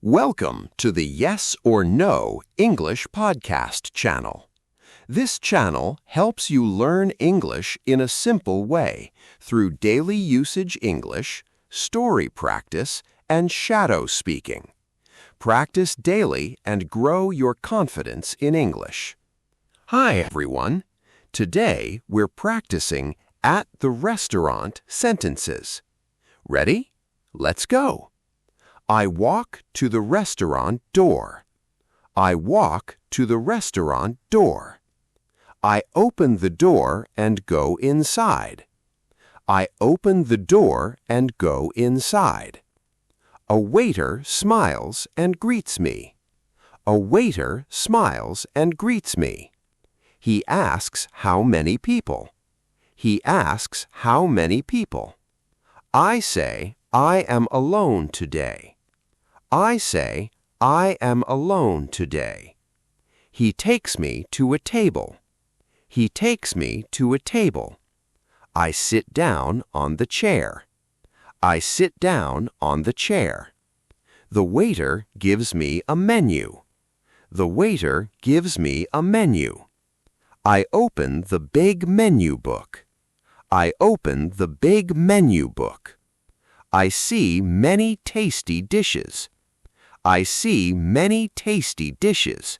Welcome to the Yes or No English podcast channel. This channel helps you learn English in a simple way through daily usage English, story practice, and shadow speaking. Practice daily and grow your confidence in English. Hi, everyone. Today, we're practicing at the restaurant sentences. Ready? Let's go. I walk to the restaurant door. I walk to the restaurant door. I open the door and go inside. I open the door and go inside. A waiter smiles and greets me. A waiter smiles and greets me. He asks how many people. He asks how many people. I say, I am alone today. I say, I am alone today. He takes me to a table. He takes me to a table. I sit down on the chair. I sit down on the chair. The waiter gives me a menu. The waiter gives me a menu. I open the big menu book. I open the big menu book. I see many tasty dishes. I see many tasty dishes.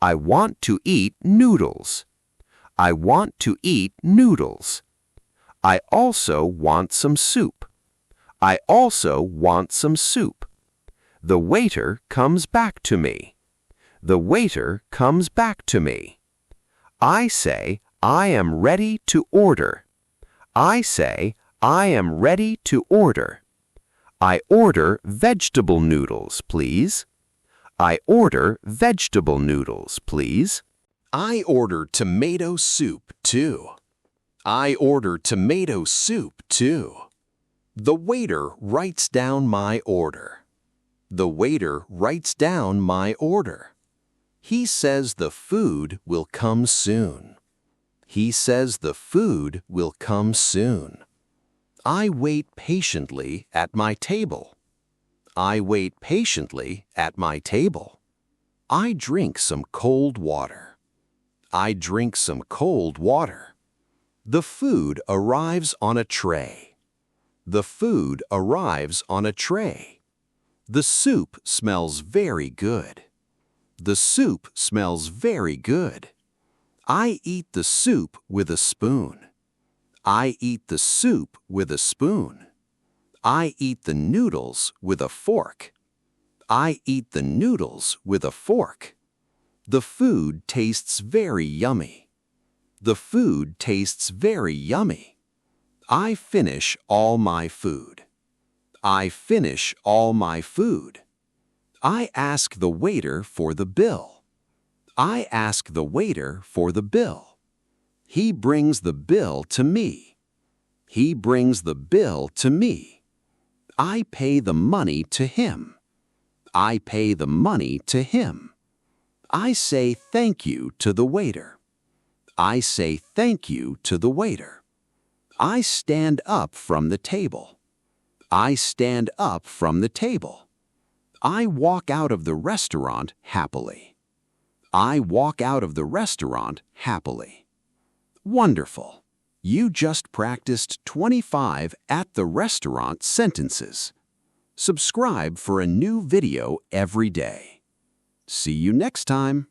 I want to eat noodles. I want to eat noodles. I also want some soup. I also want some soup. The waiter comes back to me. The waiter comes back to me. I say, I am ready to order. I say, I am ready to order. I order vegetable noodles, please. I order vegetable noodles, please. I order tomato soup, too. I order tomato soup, too. The waiter writes down my order. The waiter writes down my order. He says the food will come soon. He says the food will come soon. I wait patiently at my table. I wait patiently at my table. I drink some cold water. I drink some cold water. The food arrives on a tray. The food arrives on a tray. The soup smells very good. The soup smells very good. I eat the soup with a spoon. I eat the soup with a spoon. I eat the noodles with a fork. I eat the noodles with a fork. The food tastes very yummy. The food tastes very yummy. I finish all my food. I finish all my food. I ask the waiter for the bill. I ask the waiter for the bill. He brings the bill to me. He brings the bill to me. I pay the money to him. I pay the money to him. I say thank you to the waiter. I say thank you to the waiter. I stand up from the table. I stand up from the table. I walk out of the restaurant happily. I walk out of the restaurant happily. Wonderful! You just practiced 25 at the restaurant sentences. Subscribe for a new video every day. See you next time.